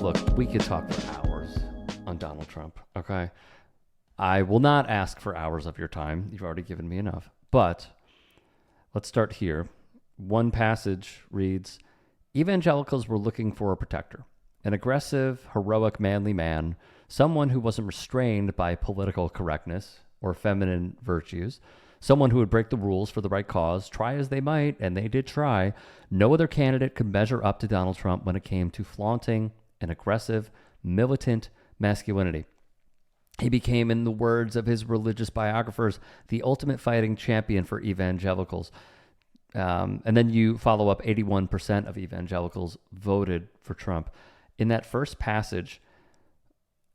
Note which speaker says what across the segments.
Speaker 1: Look, we could talk for hours on Donald Trump, okay? I will not ask for hours of your time. You've already given me enough. But let's start here. One passage reads, evangelicals were looking for a protector, an aggressive, heroic, manly man, someone who wasn't restrained by political correctness or feminine virtues, someone who would break the rules for the right cause, try as they might, and they did try. No other candidate could measure up to Donald Trump when it came to flaunting an aggressive, militant masculinity. He became, in the words of his religious biographers, the ultimate fighting champion for evangelicals. And then you follow up, 81% of evangelicals voted for Trump. In that first passage,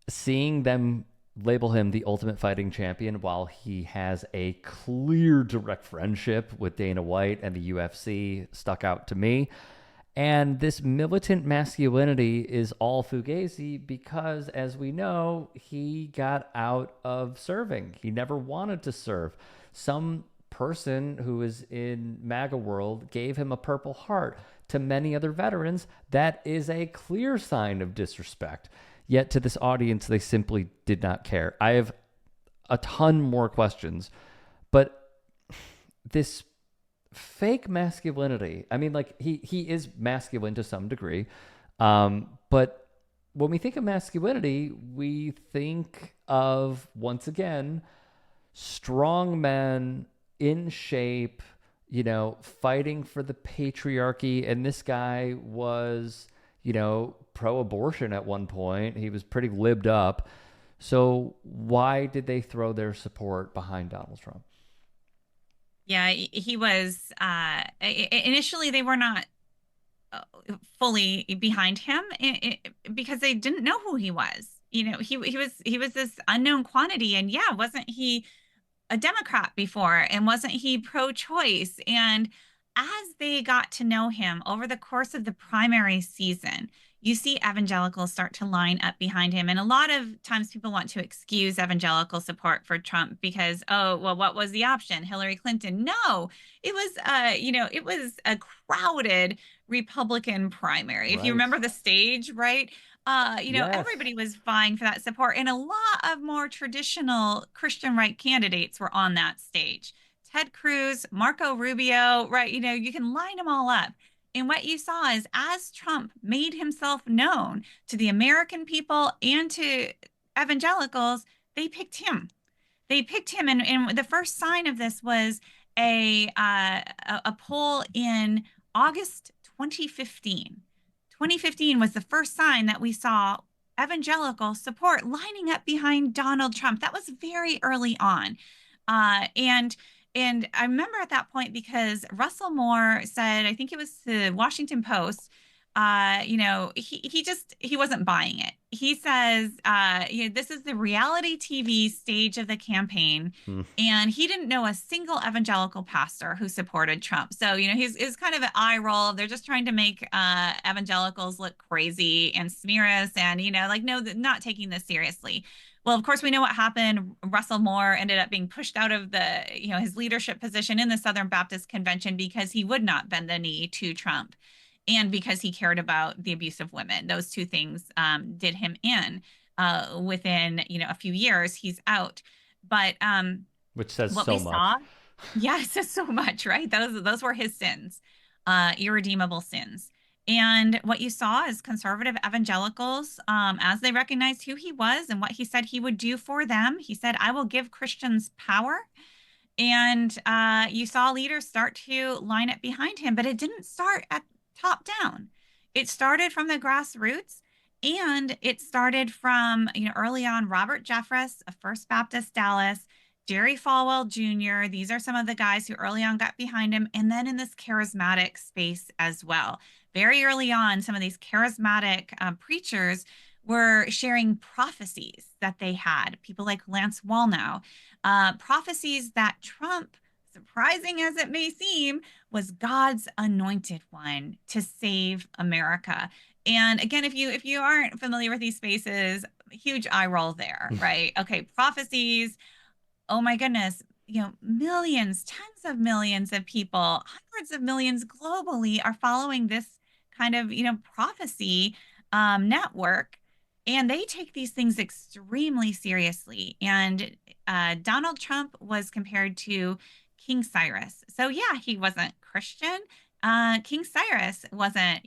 Speaker 1: seeing them label him the ultimate fighting champion while he has a clear direct friendship with Dana White and the UFC stuck out to me. And this militant masculinity is all fugazi because, as we know, he got out of serving. He never wanted to serve. Some person who is in MAGA world gave him a Purple Heart. To many other veterans, that is a clear sign of disrespect. Yet to this audience, they simply did not care. I have a ton more questions, but this fake masculinity, I mean, like he is masculine to some degree, but when we think of masculinity, we think of, once again, strong men in shape, fighting for the patriarchy. And this guy was, pro-abortion at one point. He was pretty libbed up. So why did they throw their support behind Donald Trump?
Speaker 2: Yeah, he was initially they were not fully behind him because they didn't know who he was. He was this unknown quantity, and yeah, wasn't he a Democrat before, and wasn't he pro-choice? And as they got to know him over the course of the primary season, you see evangelicals start to line up behind him. And a lot of times people want to excuse evangelical support for Trump because, oh, well, what was the option? Hillary Clinton? No, it was a crowded Republican primary. If you
Speaker 1: Right.
Speaker 2: remember the stage, right?
Speaker 1: Yes.
Speaker 2: Everybody was vying for that support. And a lot of more traditional Christian right candidates were on that stage. Ted Cruz, Marco Rubio, right? You can line them all up. And what you saw is as Trump made himself known to the American people and to evangelicals, they picked him. They picked him. And the first sign of this was a poll in August 2015. 2015 was the first sign that we saw evangelical support lining up behind Donald Trump. That was very early on. And I remember at that point because Russell Moore said, I think it was the Washington Post, he wasn't buying it. He says, this is the reality TV stage of the campaign.
Speaker 1: Hmm.
Speaker 2: And he didn't know a single evangelical pastor who supported Trump. So, he's kind of an eye roll. They're just trying to make evangelicals look crazy and smear us and, no, not taking this seriously. Well, of course, we know what happened. Russell Moore ended up being pushed out of his leadership position in the Southern Baptist Convention because he would not bend the knee to Trump and because he cared about the abuse of women. Those two things did him in. Within, a few years, he's out. But
Speaker 1: Which says
Speaker 2: what
Speaker 1: so
Speaker 2: we
Speaker 1: much.
Speaker 2: saw, yeah, it says so much, right? Those were his sins, irredeemable sins. And what you saw is conservative evangelicals, as they recognized who he was and what he said he would do for them. He said, I will give Christians power. And you saw leaders start to line up behind him, but it didn't start at top down. It started from the grassroots. And it started from, early on, Robert Jeffress of First Baptist Dallas, Jerry Falwell Jr. These are some of the guys who early on got behind him. And then in this charismatic space as well. Very early on, some of these charismatic preachers were sharing prophecies that they had. People like Lance Wallnau, prophecies that Trump, surprising as it may seem, was God's anointed one to save America. And again, if you aren't familiar with these spaces, huge eye roll there, right? Okay, prophecies. Oh my goodness, millions, tens of millions of people, hundreds of millions globally are following this kind of, prophecy network, and they take these things extremely seriously. And Donald Trump was compared to King Cyrus. So yeah, he wasn't Christian. King Cyrus wasn't,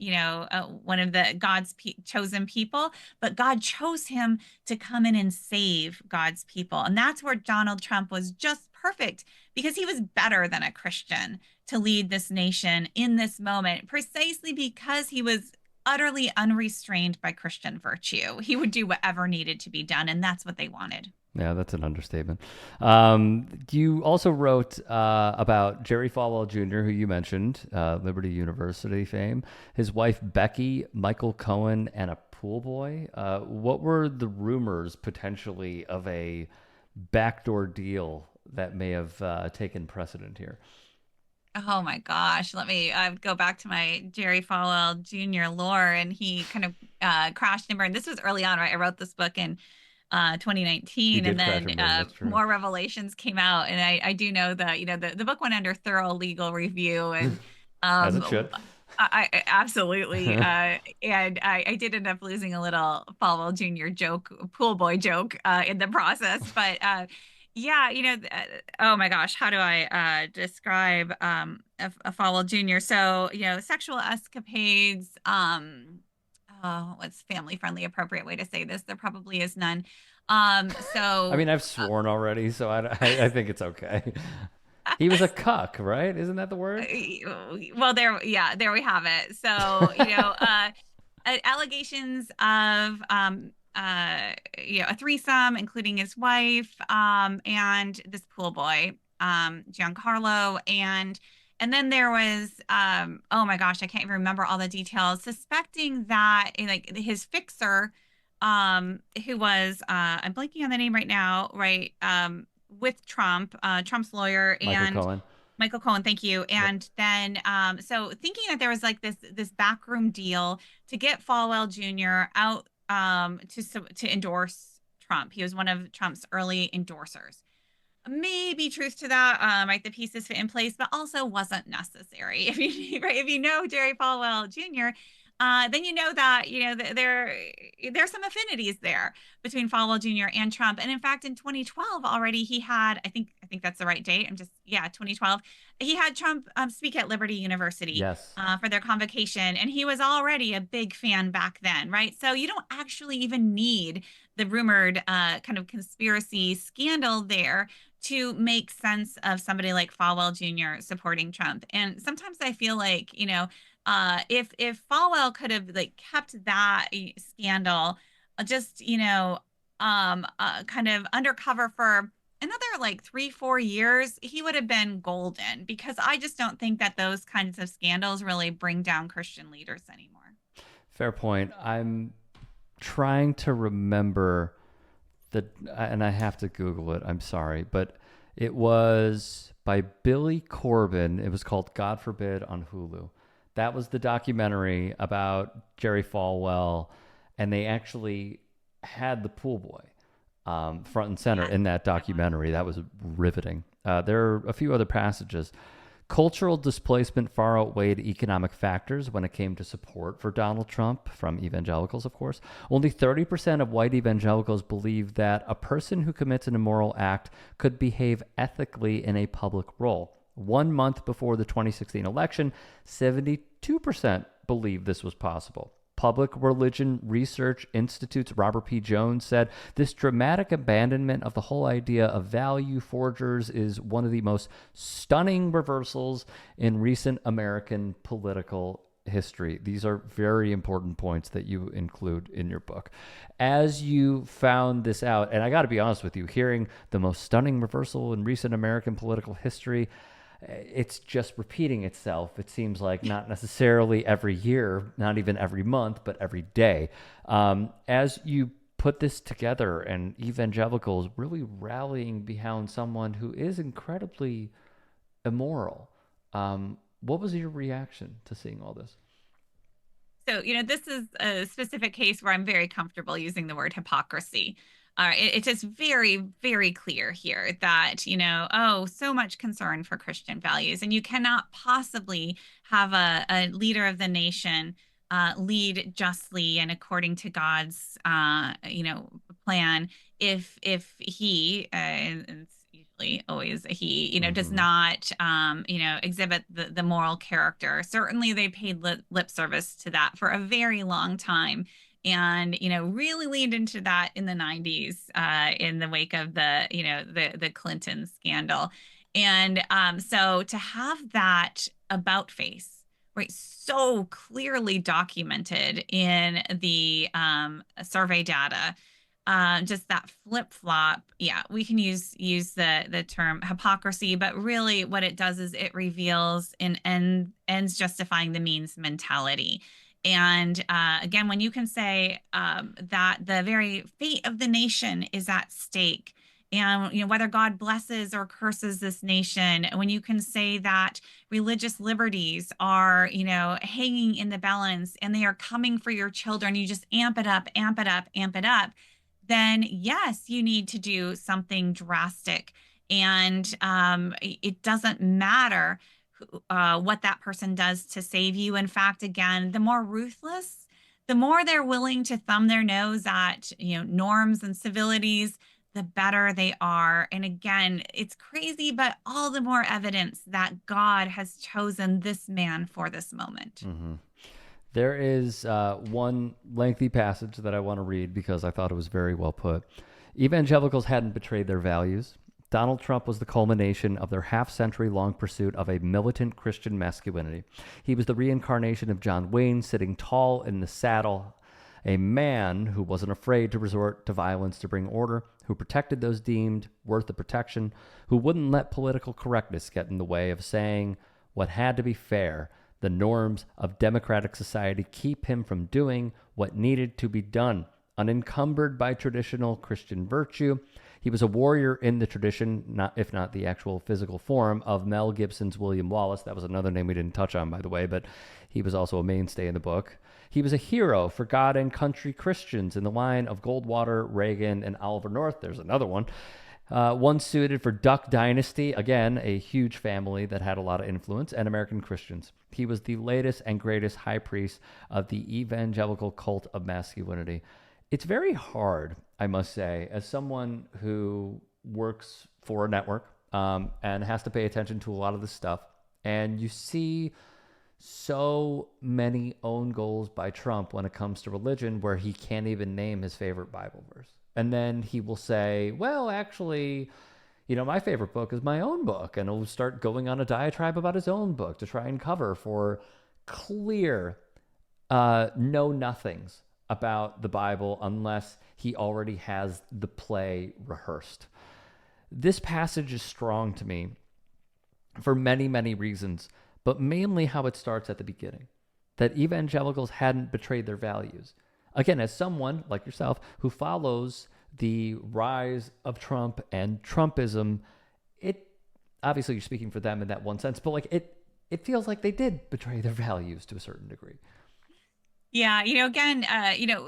Speaker 2: one of the God's chosen people, but God chose him to come in and save God's people. And that's where Donald Trump was just perfect, because he was better than a Christian to lead this nation in this moment, precisely because he was utterly unrestrained by Christian virtue. He would do whatever needed to be done, and that's what they wanted.
Speaker 1: Yeah, that's an understatement. You also wrote about Jerry Falwell Jr., who you mentioned, Liberty University fame, his wife Becky, Michael Cohen, and a pool boy. What were the rumors potentially of a backdoor deal that may have taken precedent here?
Speaker 2: Oh my gosh, let me go back to my Jerry Falwell Jr. lore, and he kind of crashed and burned. This was early on, right? I wrote this book in
Speaker 1: You
Speaker 2: 2019, and
Speaker 1: did crash
Speaker 2: then
Speaker 1: and burn. That's true.
Speaker 2: more revelations came out, and I do know that the book went under thorough legal review, and
Speaker 1: As it should.
Speaker 2: I absolutely and I did end up losing a little Falwell Jr. joke, pool boy joke in the process, but yeah, oh my gosh, how do I describe a Falwell Jr.? So, sexual escapades, oh, what's family friendly appropriate way to say this? There probably is none.
Speaker 1: I mean,
Speaker 2: So
Speaker 1: I've sworn already, so I think it's okay. He was a cuck, right? Isn't that the word?
Speaker 2: well, there we have it. So, allegations of a threesome, including his wife, and this pool boy, Giancarlo, and then there was, oh my gosh, I can't even remember all the details, suspecting that like his fixer, who was, I'm blanking on the name right now, right, with Trump, Trump's lawyer,
Speaker 1: Michael
Speaker 2: and
Speaker 1: Cohen.
Speaker 2: Michael Cohen, thank you.
Speaker 1: Yep.
Speaker 2: And then, so thinking that there was like this backroom deal to get Falwell Jr. out, to endorse Trump. He was one of Trump's early endorsers. Maybe truth to that, right? The pieces fit in place, but also wasn't necessary. If you know Jerry Falwell Jr., then you know that there's some affinities there between Falwell Jr. and Trump. And in fact, in 2012 already, he had, I think that's the right date. 2012. He had Trump speak at Liberty University
Speaker 1: Yes.
Speaker 2: for their convocation, and he was already a big fan back then, right? So you don't actually even need the rumored kind of conspiracy scandal there to make sense of somebody like Falwell Jr. supporting Trump. And sometimes I feel like, if Falwell could have like kept that scandal just, kind of undercover for another like 3-4 years, he would have been golden, because I just don't think that those kinds of scandals really bring down Christian leaders anymore.
Speaker 1: Fair point. I'm trying to remember and I have to Google it. I'm sorry, but it was by Billy Corbin. It was called God Forbid on Hulu. That was the documentary about Jerry Falwell, and they actually had the pool boy front and center in that documentary. That was riveting. There are a few other passages. Cultural displacement far outweighed economic factors when it came to support for Donald Trump from evangelicals, of course. Only 30% of white evangelicals believe that a person who commits an immoral act could behave ethically in a public role. 1 month before the 2016 election, 72% believed this was possible. Public Religion Research Institute's Robert P. Jones said this dramatic abandonment of the whole idea of value forgers is one of the most stunning reversals in recent American political history. These are very important points that you include in your book. As you found this out, and I got to be honest with you, hearing the most stunning reversal in recent American political history, it's just repeating itself. It seems like not necessarily every year, not even every month, but every day. As you put this together and evangelicals really rallying behind someone who is incredibly immoral, what was your reaction to seeing all this?
Speaker 2: So, this is a specific case where I'm very comfortable using the word hypocrisy. It's just very, very clear here that, so much concern for Christian values. And you cannot possibly have a leader of the nation lead justly and according to God's, plan. If he, and it's usually always a he, does
Speaker 1: Mm-hmm.
Speaker 2: not, exhibit the moral character. Certainly, they paid lip service to that for a very long time, and really leaned into that in the 90s, in the wake of the Clinton scandal. And so to have that about face, right, so clearly documented in the survey data, just that flip flop. Yeah, we can use the term hypocrisy, but really what it does is it reveals an ends justifying the means mentality. And again, when you can say that the very fate of the nation is at stake, and whether God blesses or curses this nation, when you can say that religious liberties are hanging in the balance and they are coming for your children, you just amp it up, amp it up, amp it up, then yes, you need to do something drastic. And it doesn't matter what that person does to save you. In fact, again, the more ruthless, the more they're willing to thumb their nose at norms and civilities, the better they are. And again, it's crazy, but all the more evidence that God has chosen this man for this moment.
Speaker 1: Mm-hmm. There is one lengthy passage that I want to read because I thought it was very well put. Evangelicals hadn't betrayed their values. Donald Trump was the culmination of their half-century long pursuit of a militant Christian masculinity. He was the reincarnation of John Wayne, sitting tall in the saddle, a man who wasn't afraid to resort to violence to bring order, who protected those deemed worth the protection, who wouldn't let political correctness get in the way of saying what had to be fair. The norms of democratic society keep him from doing what needed to be done. Unencumbered by traditional Christian virtue, he was a warrior in the tradition, if not the actual physical form, of Mel Gibson's William Wallace. That was another name we didn't touch on, by the way, but he was also a mainstay in the book. He was a hero for God and country Christians in the line of Goldwater, Reagan, and Oliver North. There's another one. One suited for Duck Dynasty, again, a huge family that had a lot of influence, and American Christians. He was the latest and greatest high priest of the evangelical cult of masculinity. It's very hard, I must say, as someone who works for a network and has to pay attention to a lot of this stuff, and you see so many own goals by Trump when it comes to religion where he can't even name his favorite Bible verse. And then he will say, well, actually, my favorite book is my own book. And he'll start going on a diatribe about his own book to try and cover for clear know-nothings about the Bible unless he already has the play rehearsed. This passage is strong to me for many, many reasons, but mainly how it starts at the beginning, that evangelicals hadn't betrayed their values. Again, as someone like yourself who follows the rise of Trump and Trumpism, it obviously you're speaking for them in that one sense, but it feels like they did betray their values to a certain degree.
Speaker 2: Yeah, again,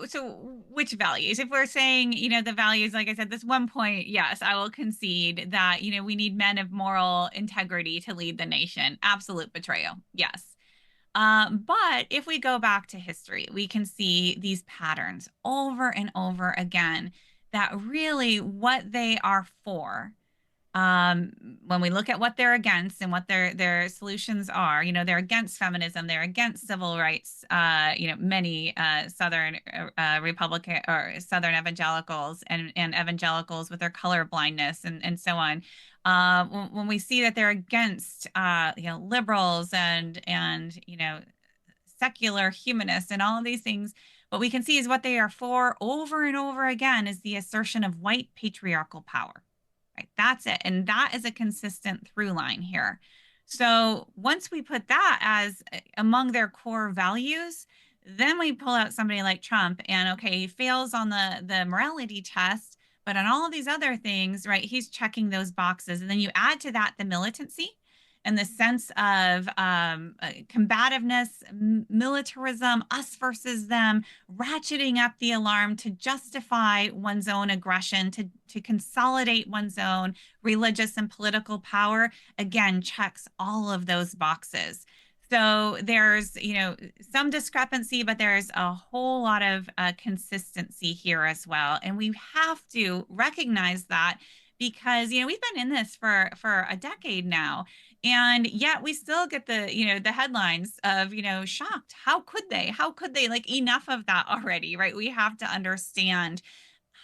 Speaker 2: so which values? If we're saying, the values, like I said, this one point, yes, I will concede that, we need men of moral integrity to lead the nation. Absolute betrayal. Yes. But if we go back to history, we can see these patterns over and over again that really what they are for, when we look at what they're against and what their solutions are, they're against feminism, they're against civil rights. Many Southern Republican or Southern evangelicals and evangelicals with their color blindness and so on. When we see that they're against liberals and secular humanists and all of these things, what we can see is what they are for over and over again is the assertion of white patriarchal power. Right? That's it. And that is a consistent through line here. So once we put that as among their core values, then we pull out somebody like Trump and okay, he fails on the morality test, but on all of these other things, right, he's checking those boxes. And then you add to that the militancy and the sense of combativeness, militarism, us versus them, ratcheting up the alarm to justify one's own aggression, to consolidate one's own religious and political power, again, checks all of those boxes. So there's, some discrepancy, but there's a whole lot of consistency here as well. And we have to recognize that because, we've been in this for a decade now. And yet we still get the headlines of, shocked. How could they? How could they? Like, enough of that already, right? We have to understand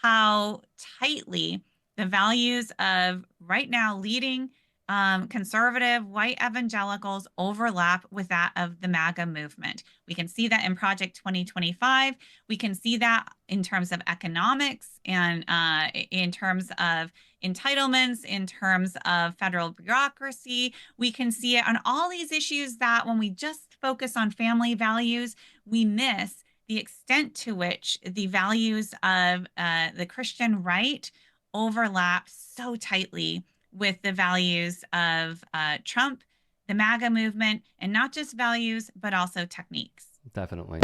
Speaker 2: how tightly the values of right now leading conservative white evangelicals overlap with that of the MAGA movement. We can see that in Project 2025. We can see that in terms of economics and in terms of entitlements, in terms of federal bureaucracy. We can see it on all these issues that when we just focus on family values, we miss the extent to which the values of the Christian right overlap so tightly with the values of Trump, the MAGA movement, and not just values, but also techniques.
Speaker 1: Definitely.